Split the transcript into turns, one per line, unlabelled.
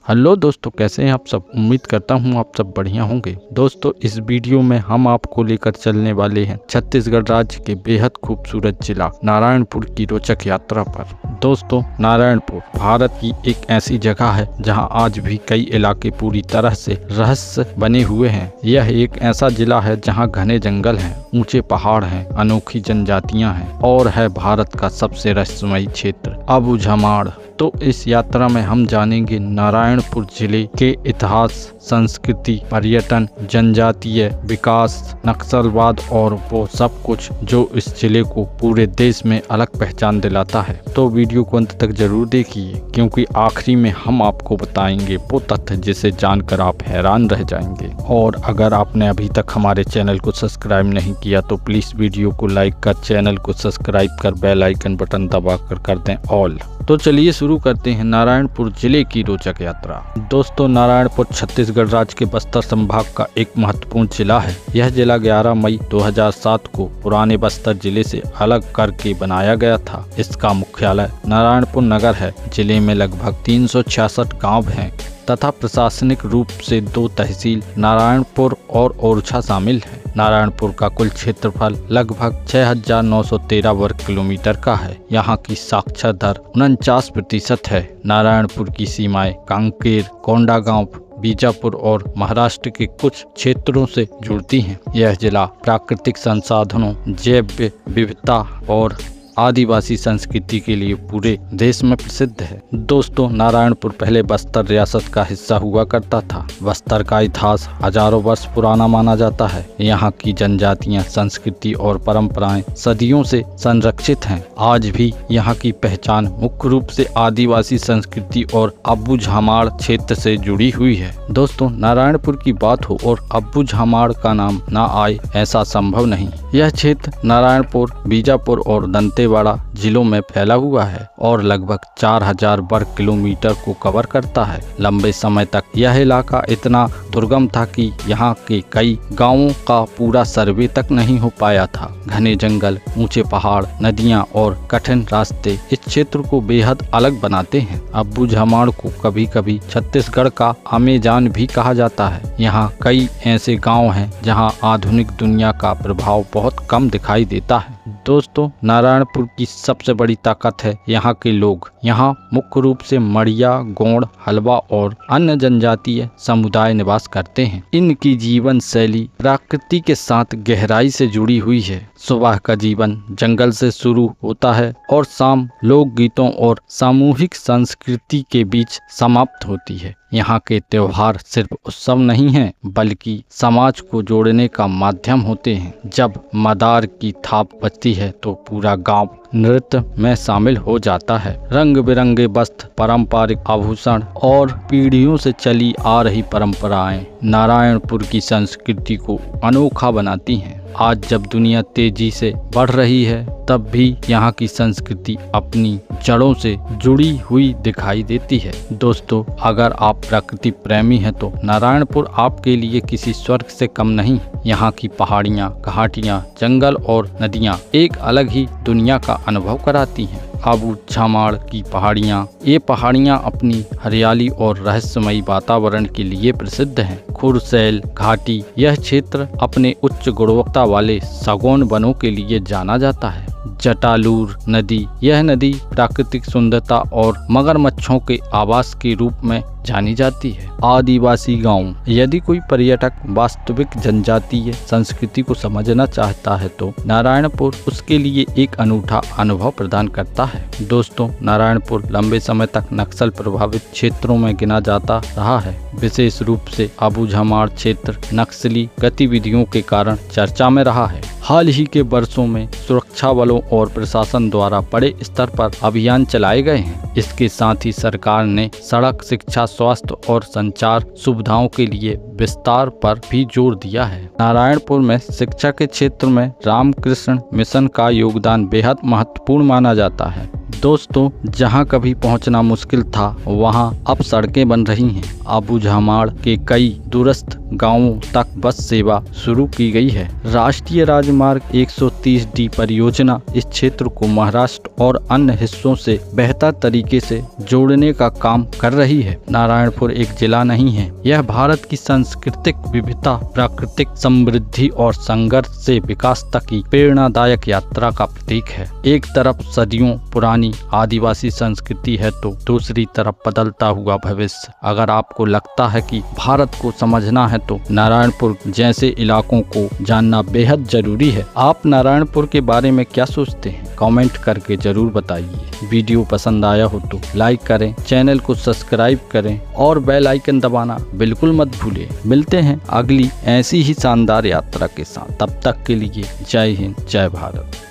Hello दोस्तों, कैसे हैं आप सब। उम्मीद करता हूं आप सब बढ़िया होंगे। दोस्तों, इस वीडियो में हम आपको लेकर चलने वाले हैं छत्तीसगढ़ राज्य के बेहद खूबसूरत जिला नारायणपुर की रोचक यात्रा पर। दोस्तों, नारायणपुर भारत की एक ऐसी जगह है जहां आज भी कई इलाके पूरी तरह से रहस्य बने हुए हैं। यह एक ऐसा जिला है जहां घने जंगल हैं, ऊंचे पहाड़ हैं, अनोखी जनजातियां हैं और है भारत का सबसे रहस्यमयी क्षेत्र अबूझमाड़। तो इस यात्रा में हम जानेंगे नारायणपुर जिले के इतिहास, संस्कृति, पर्यटन, जनजातीय विकास, नक्सलवाद और वो सब कुछ जो इस जिले को पूरे देश में अलग पहचान दिलाता है। तो वीडियो को अंत तक जरूर देखिए, क्योंकि आखिरी में हम आपको बताएंगे वो तथ्य जिसे जानकर आप हैरान रह जाएंगे। और अगर आपने अभी तक हमारे चैनल को सब्सक्राइब नहीं किया तो प्लीज वीडियो को लाइक कर चैनल को सब्सक्राइब कर बेल आइकन बटन दबाकर कर दें ऑल। तो चलिए शुरू करते हैं नारायणपुर जिले की रोचक यात्रा। दोस्तों, नारायणपुर छत्तीसगढ़ राज्य के बस्तर संभाग का एक महत्वपूर्ण जिला है। यह जिला 11 मई 2007 को पुराने बस्तर जिले से अलग करके बनाया गया था। इसका मुख्यालय नारायणपुर नगर है। जिले में लगभग 366 गांव हैं तथा प्रशासनिक रूप से 2 तहसील नारायणपुर और ओरछा शामिल है। नारायणपुर का कुल क्षेत्रफल लगभग 6913 वर्ग किलोमीटर का है। यहाँ की साक्षर दर 49% है। नारायणपुर की सीमाएं कांकेर, कोंडागांव, बीजापुर और महाराष्ट्र के कुछ क्षेत्रों से जुड़ती हैं। यह जिला प्राकृतिक संसाधनों, जैव विविधता और आदिवासी संस्कृति के लिए पूरे देश में प्रसिद्ध है। दोस्तों, नारायणपुर पहले बस्तर रियासत का हिस्सा हुआ करता था। बस्तर का इतिहास हजारों वर्ष पुराना माना जाता है। यहाँ की जनजातियाँ, संस्कृति और परंपराएं सदियों से संरक्षित हैं। आज भी यहाँ की पहचान मुख्य रूप से आदिवासी संस्कृति और अबूझमाड़ क्षेत्र से जुड़ी हुई है। दोस्तों, नारायणपुर की बात हो और अबूझमाड़ का नाम न आए ऐसा संभव नहीं। यह क्षेत्र नारायणपुर, बीजापुर और दंतेवाड़ा जिलों में फैला हुआ है और लगभग 4000 वर्ग किलोमीटर को कवर करता है। लंबे समय तक यह इलाका इतना दुर्गम था कि यहाँ के कई गांवों का पूरा सर्वे तक नहीं हो पाया था। घने जंगल, ऊंचे पहाड़, नदियां और कठिन रास्ते इस क्षेत्र को बेहद अलग बनाते हैं। अबूझमाड़ को कभी कभी छत्तीसगढ़ का अमेजान भी कहा जाता है। यहाँ कई ऐसे गाँव हैं जहाँ आधुनिक दुनिया का प्रभाव बहुत कम दिखाई देता है। दोस्तों, नारायणपुर की सबसे बड़ी ताकत है यहाँ के लोग। यहाँ मुख्य रूप से मड़िया, गोंड, हलवा और अन्य जनजातीय समुदाय निवास करते हैं। इनकी जीवन शैली प्रकृति के साथ गहराई से जुड़ी हुई है। सुबह का जीवन जंगल से शुरू होता है और शाम लोक गीतों और सामूहिक संस्कृति के बीच समाप्त होती है। यहाँ के त्योहार सिर्फ उत्सव नहीं हैं, बल्कि समाज को जोड़ने का माध्यम होते हैं। जब मदार की थाप बजती है तो पूरा गांव नृत्य में शामिल हो जाता है। रंग बिरंगे वस्त्र, पारंपरिक आभूषण और पीढ़ियों से चली आ रही परंपराएं नारायणपुर की संस्कृति को अनोखा बनाती हैं। आज जब दुनिया तेजी से बढ़ रही है, तब भी यहाँ की संस्कृति अपनी जड़ों से जुड़ी हुई दिखाई देती है। दोस्तों, अगर आप प्रकृति प्रेमी हैं तो नारायणपुर आपके लिए किसी स्वर्ग से कम नहीं। यहाँ की पहाड़ियाँ, घाटियाँ, जंगल और नदियाँ एक अलग ही दुनिया का अनुभव कराती हैं। अबूझमाड़ की पहाड़ियाँ, ये पहाड़ियाँ अपनी हरियाली और रहस्यमयी वातावरण के लिए प्रसिद्ध हैं। खुरसैल घाटी, यह क्षेत्र अपने उच्च गुणवत्ता वाले सागौन वनों के लिए जाना जाता है। जटालूर नदी, यह नदी प्राकृतिक सुंदरता और मगरमच्छों के आवास के रूप में जानी जाती है। आदिवासी गांव, यदि कोई पर्यटक वास्तविक जनजातीय संस्कृति को समझना चाहता है तो नारायणपुर उसके लिए एक अनूठा अनुभव प्रदान करता है। दोस्तों, नारायणपुर लंबे समय तक नक्सल प्रभावित क्षेत्रों में गिना जाता रहा है। विशेष रूप से अबूझमाड़ क्षेत्र नक्सली गतिविधियों के कारण चर्चा में रहा है। हाल ही के वर्षों में सुरक्षा बलों और प्रशासन द्वारा बड़े स्तर पर अभियान चलाए गए हैं। इसके साथ ही सरकार ने सड़क, शिक्षा, स्वास्थ्य और संचार सुविधाओं के लिए विस्तार पर भी जोर दिया है। नारायणपुर में शिक्षा के क्षेत्र में रामकृष्ण मिशन का योगदान बेहद महत्वपूर्ण माना जाता है। दोस्तों, जहां कभी पहुंचना मुश्किल था वहां अब सड़कें बन रही हैं। आबू झामाड़ के कई दूरस्थ गांवों तक बस सेवा शुरू की गई है। राष्ट्रीय राजमार्ग 130D परियोजना इस क्षेत्र को महाराष्ट्र और अन्य हिस्सों से बेहतर तरीके से जोड़ने का काम कर रही है। नारायणपुर एक जिला नहीं है, यह भारत की सांस्कृतिक विविधता, प्राकृतिक समृद्धि और संघर्ष से विकास तक की प्रेरणादायक यात्रा का प्रतीक है। एक तरफ सदियों पुरानी आदिवासी संस्कृति है तो दूसरी तरफ बदलता हुआ भविष्य। अगर आपको लगता है कि भारत को समझना है तो नारायणपुर जैसे इलाकों को जानना बेहद जरूरी है। आप नारायणपुर के बारे में क्या सोचते हैं? कमेंट करके जरूर बताइए। वीडियो पसंद आया हो तो लाइक करें, चैनल को सब्सक्राइब करें और बेल आइकन दबाना बिल्कुल मत भूलें। मिलते हैं अगली ऐसी ही शानदार यात्रा के साथ। तब तक के लिए जय हिंद, जय भारत।